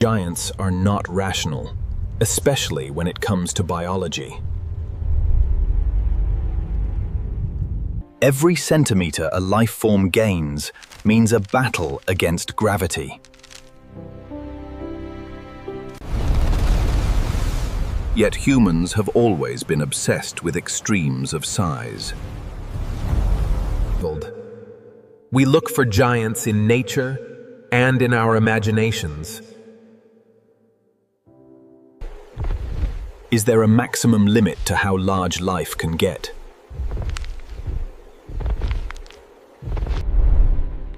Giants are not rational, especially when it comes to biology. Every centimeter a life form gains means a battle against gravity. Yet humans have always been obsessed with extremes of size. We look for giants in nature and in our imaginations. Is there a maximum limit to how large life can get?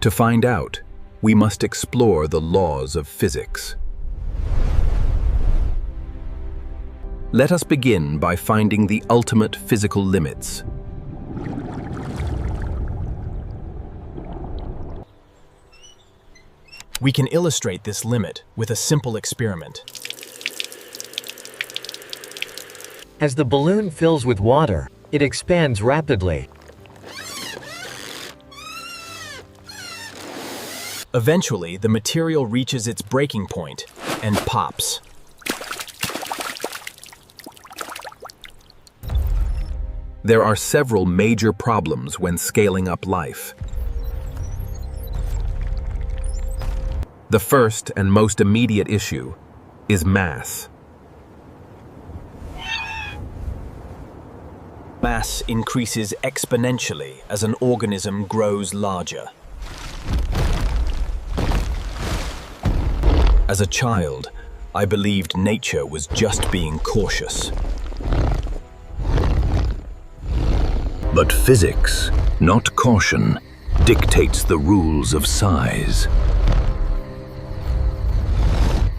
To find out, we must explore the laws of physics. Let us begin by finding the ultimate physical limits. We can illustrate this limit with a simple experiment. As the balloon fills with water, it expands rapidly. Eventually, the material reaches its breaking point and pops. There are several major problems when scaling up life. The first and most immediate issue is mass. Mass increases exponentially as an organism grows larger. As a child, I believed nature was just being cautious. But physics, not caution, dictates the rules of size.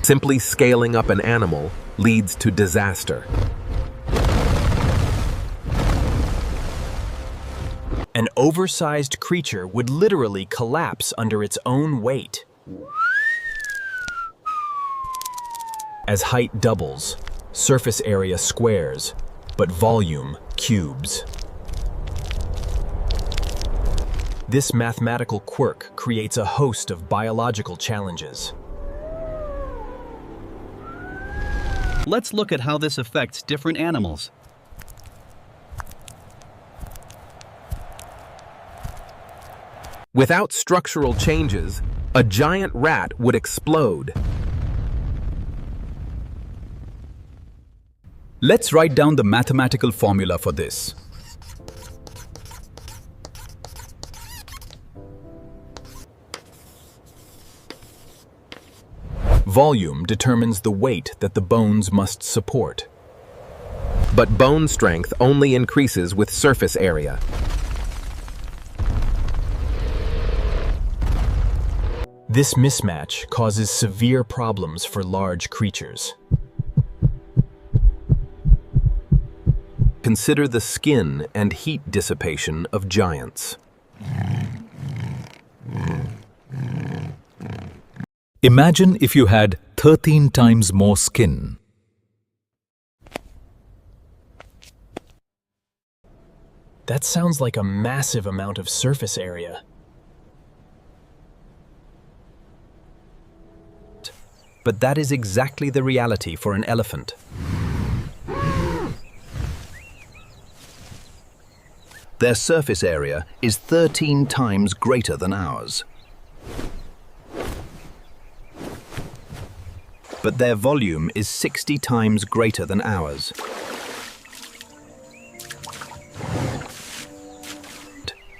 Simply scaling up an animal leads to disaster. An oversized creature would literally collapse under its own weight. As height doubles, surface area squares, but volume cubes. This mathematical quirk creates a host of biological challenges. Let's look at how this affects different animals. Without structural changes, a giant rat would explode. Let's write down the mathematical formula for this. Volume determines the weight that the bones must support. But bone strength only increases with surface area. This mismatch causes severe problems for large creatures. Consider the skin and heat dissipation of giants. Imagine if you had 13 times more skin. That sounds like a massive amount of surface area. But that is exactly the reality for an elephant. Their surface area is 13 times greater than ours. But their volume is 60 times greater than ours.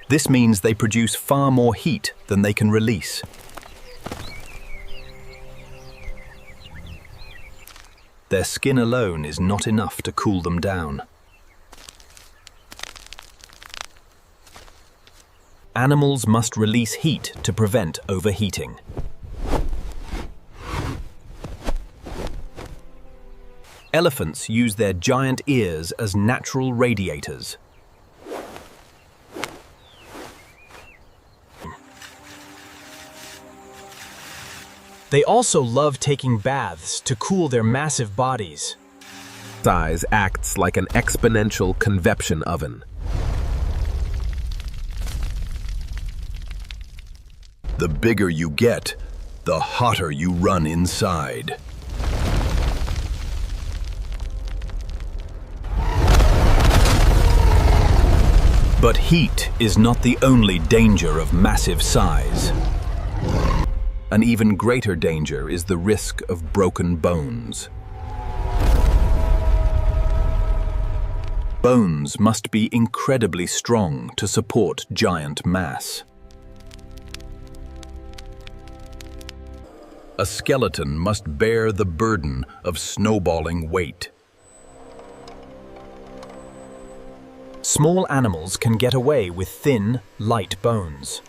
This means they produce far more heat than they can release. Their skin alone is not enough to cool them down. Animals must release heat to prevent overheating. Elephants use their giant ears as natural radiators. They also love taking baths to cool their massive bodies. Size acts like an exponential convection oven. The bigger you get, the hotter you run inside. But heat is not the only danger of massive size. An even greater danger is the risk of broken bones. Bones must be incredibly strong to support giant mass. A skeleton must bear the burden of snowballing weight. Small animals can get away with thin, light bones.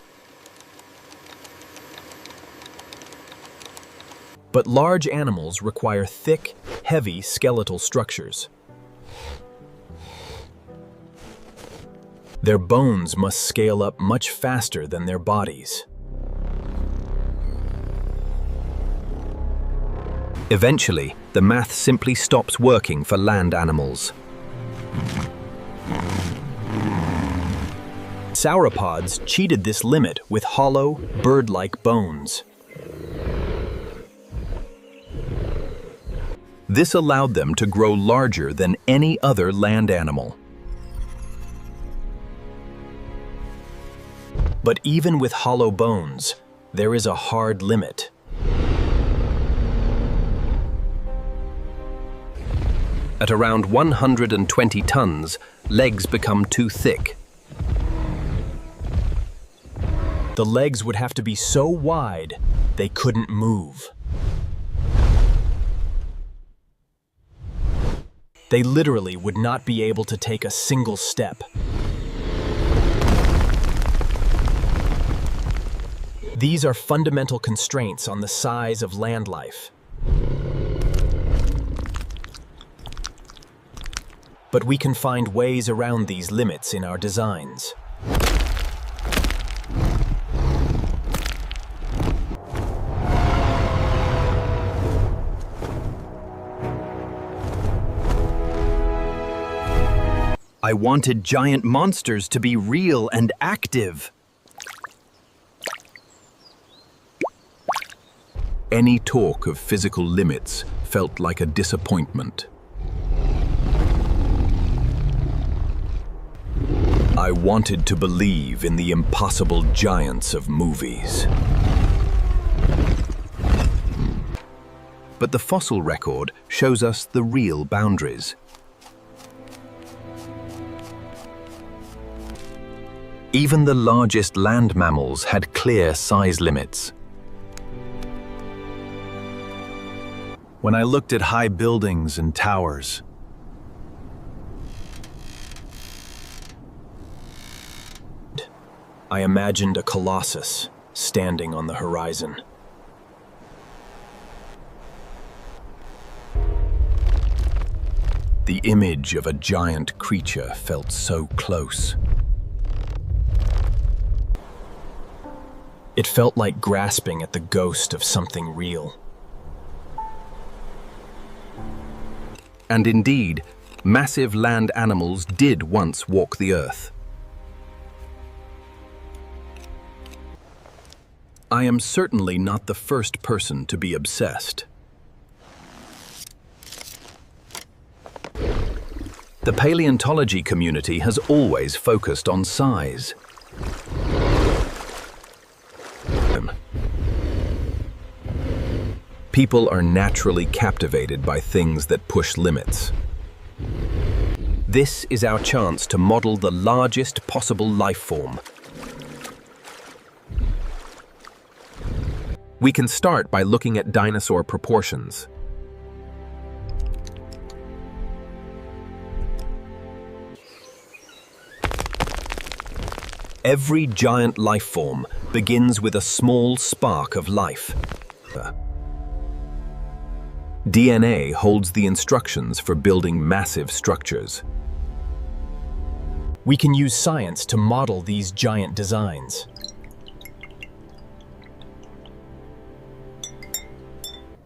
But large animals require thick, heavy skeletal structures. Their bones must scale up much faster than their bodies. Eventually, the math simply stops working for land animals. Sauropods cheated this limit with hollow, bird-like bones. This allowed them to grow larger than any other land animal. But even with hollow bones, there is a hard limit. At around 120 tons, legs become too thick. The legs would have to be so wide, they couldn't move. They literally would not be able to take a single step. These are fundamental constraints on the size of land life. But we can find ways around these limits in our designs. I wanted giant monsters to be real and active. Any talk of physical limits felt like a disappointment. I wanted to believe in the impossible giants of movies. But the fossil record shows us the real boundaries. Even the largest land mammals had clear size limits. When I looked at high buildings and towers, I imagined a Colossus standing on the horizon. The image of a giant creature felt so close. It felt like grasping at the ghost of something real. And indeed, massive land animals did once walk the earth. I am certainly not the first person to be obsessed. The paleontology community has always focused on size. People are naturally captivated by things that push limits. This is our chance to model the largest possible life form. We can start by looking at dinosaur proportions. Every giant life form begins with a small spark of life. DNA holds the instructions for building massive structures. We can use science to model these giant designs.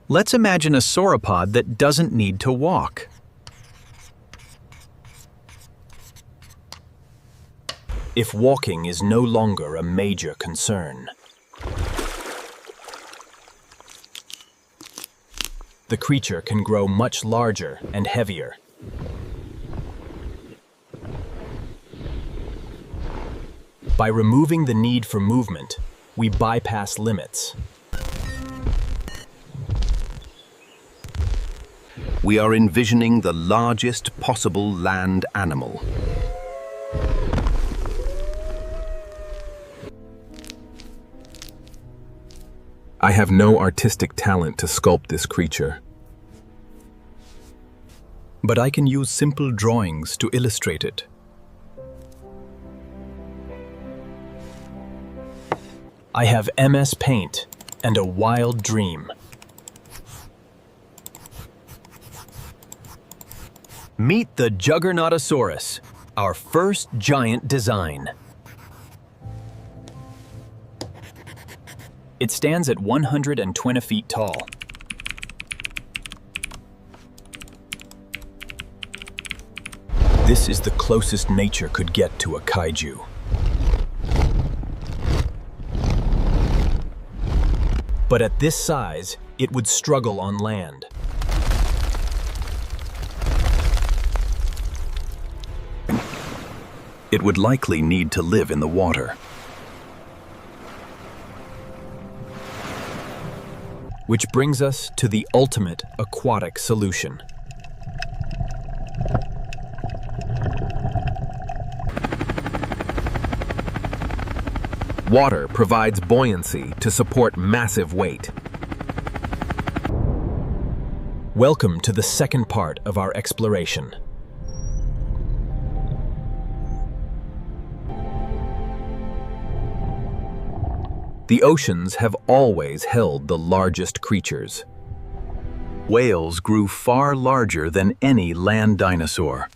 Let's imagine a sauropod that doesn't need to walk. If walking is no longer a major concern. the creature can grow much larger and heavier. By removing the need for movement, we bypass limits. We are envisioning the largest possible land animal. I have no artistic talent to sculpt this creature, but I can use simple drawings to illustrate it. I have MS Paint and a wild dream. Meet the Juggernautasaurus, our first giant design. It stands at 120 feet tall. This is the closest nature could get to a kaiju. But at this size, it would struggle on land. It would likely need to live in the water. Which brings us to the ultimate aquatic solution. Water provides buoyancy to support massive weight. Welcome to the second part of our exploration. The oceans have always held the largest creatures. Whales grew far larger than any land dinosaur.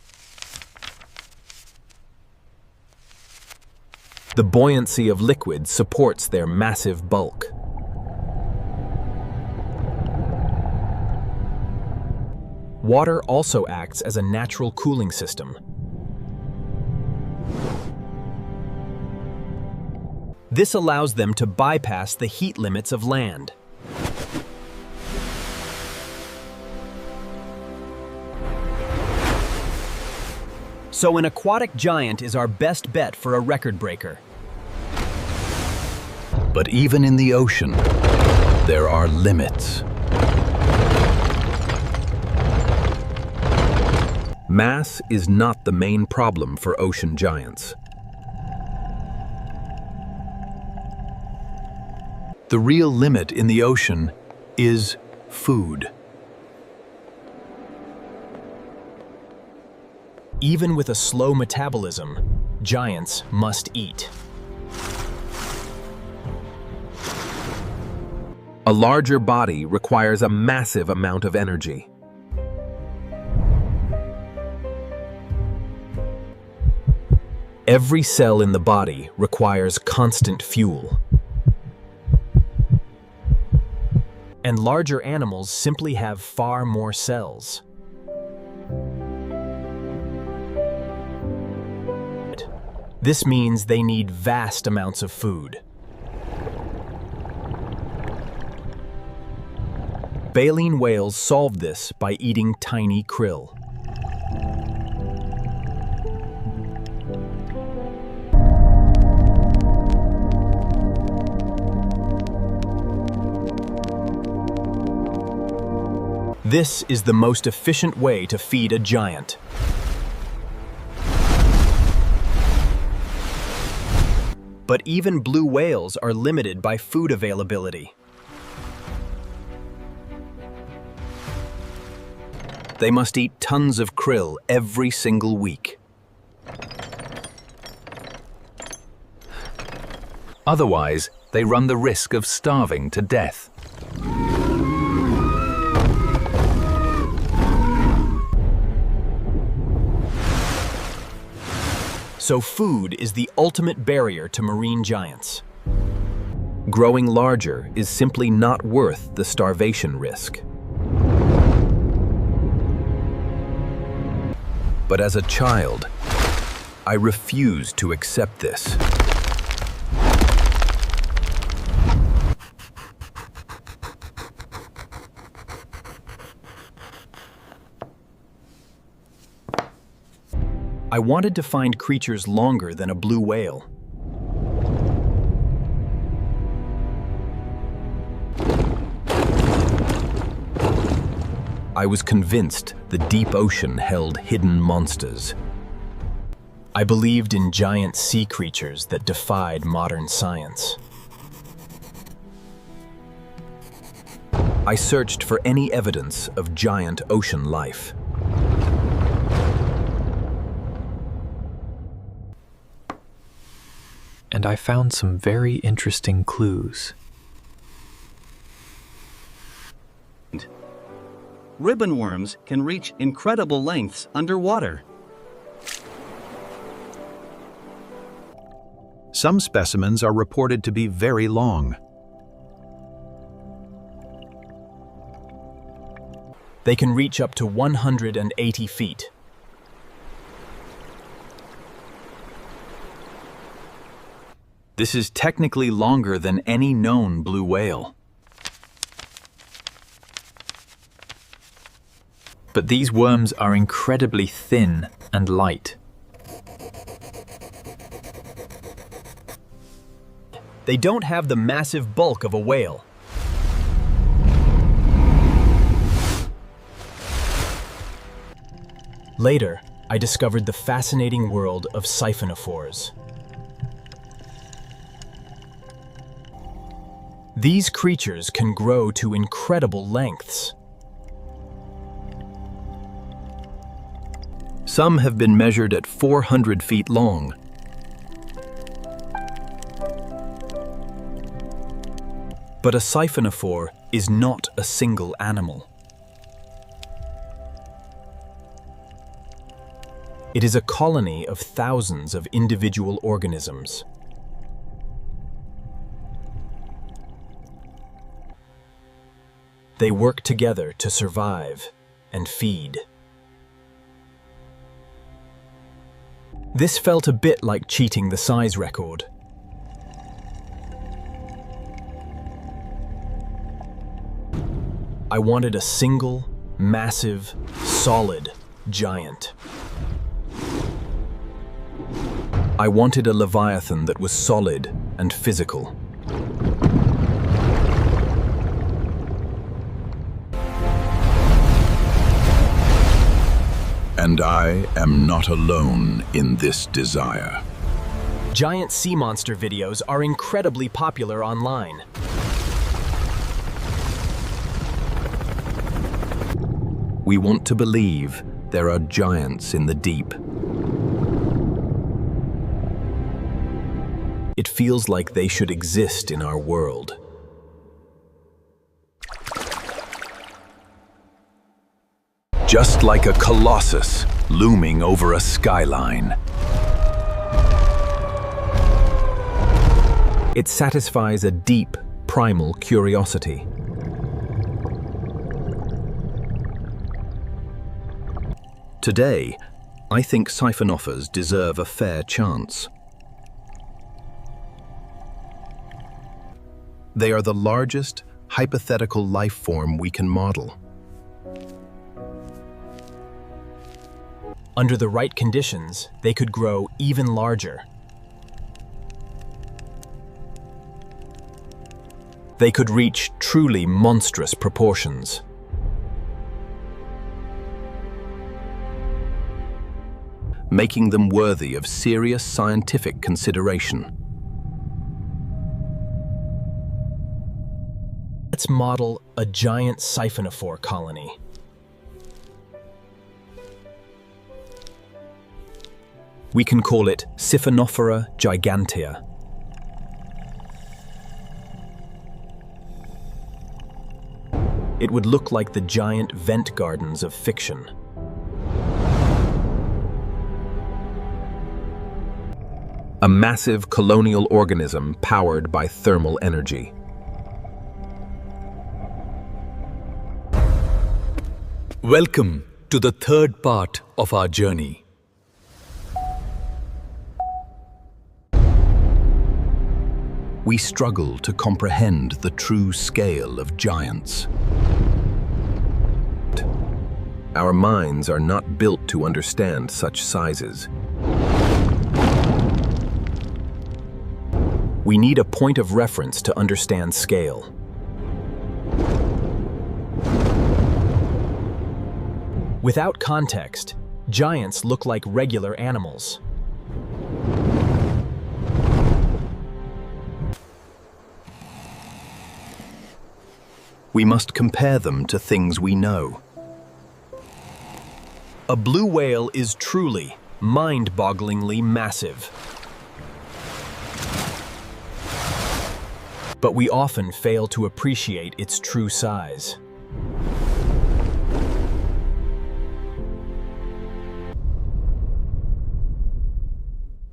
The buoyancy of liquid supports their massive bulk. Water also acts as a natural cooling system. This allows them to bypass the heat limits of land. So an aquatic giant is our best bet for a record breaker. But even in the ocean, there are limits. Mass is not the main problem for ocean giants. The real limit in the ocean is food. Even with a slow metabolism, giants must eat. A larger body requires a massive amount of energy. Every cell in the body requires constant fuel. And larger animals simply have far more cells. This means they need vast amounts of food. Baleen whales solved this by eating tiny krill. This is the most efficient way to feed a giant. But even blue whales are limited by food availability. They must eat tons of krill every single week. Otherwise, they run the risk of starving to death. So food is the ultimate barrier to marine giants. Growing larger is simply not worth the starvation risk. But as a child, I refused to accept this. I wanted to find creatures longer than a blue whale. I was convinced the deep ocean held hidden monsters. I believed in giant sea creatures that defied modern science. I searched for any evidence of giant ocean life. And I found some very interesting clues. Ribbon worms can reach incredible lengths underwater. Some specimens are reported to be very long. They can reach up to 180 feet. This is technically longer than any known blue whale. But these worms are incredibly thin and light. They don't have the massive bulk of a whale. Later, I discovered the fascinating world of Siphonophores. These creatures can grow to incredible lengths. Some have been measured at 400 feet long. But a siphonophore is not a single animal. It is a colony of thousands of individual organisms. They work together to survive and feed. This felt a bit like cheating the size record. I wanted a single, massive, solid giant. I wanted a leviathan that was solid and physical. And I am not alone in this desire. Giant sea monster videos are incredibly popular online. We want to believe there are giants in the deep. It feels like they should exist in our world. Just like a Colossus looming over a skyline. It satisfies a deep, primal curiosity. Today, I think Siphonophores deserve a fair chance. They are the largest hypothetical life form we can model. Under the right conditions, they could grow even larger. They could reach truly monstrous proportions. Making them worthy of serious scientific consideration. Let's model a giant siphonophore colony. We can call it Siphonophora gigantea. It would look like the giant vent gardens of fiction. A massive colonial organism powered by thermal energy. Welcome to the third part of our journey. We struggle to comprehend the true scale of giants. Our minds are not built to understand such sizes. We need a point of reference to understand scale. Without context, giants look like regular animals. We must compare them to things we know. A blue whale is truly, mind-bogglingly massive. But we often fail to appreciate its true size.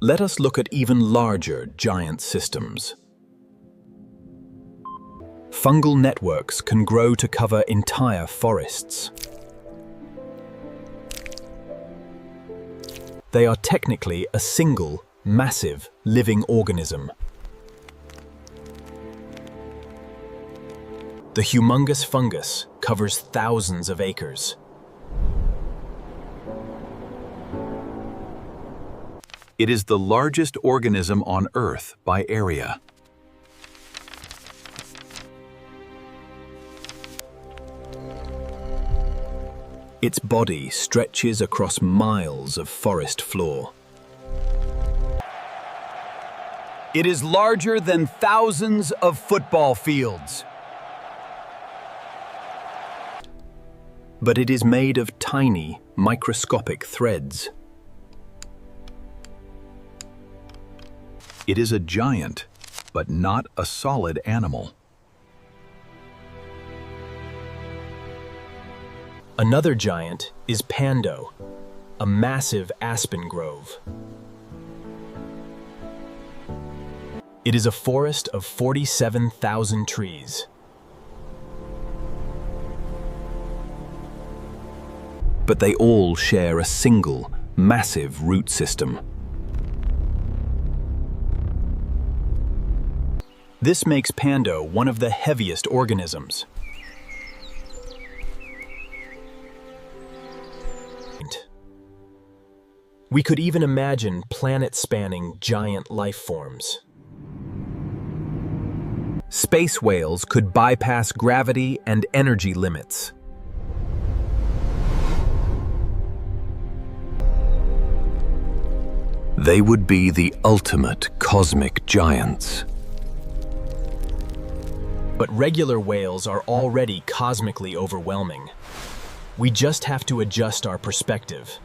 Let us look at even larger giant systems. Fungal networks can grow to cover entire forests. They are technically a single, massive, living organism. The humongous fungus covers thousands of acres. It is the largest organism on Earth by area. Its body stretches across miles of forest floor. It is larger than thousands of football fields. But it is made of tiny, microscopic threads. It is a giant, but not a solid animal. Another giant is Pando, a massive aspen grove. It is a forest of 47,000 trees. But they all share a single, massive root system. This makes Pando one of the heaviest organisms. We could even imagine planet-spanning giant life forms. Space whales could bypass gravity and energy limits. They would be the ultimate cosmic giants. But regular whales are already cosmically overwhelming. We just have to adjust our perspective.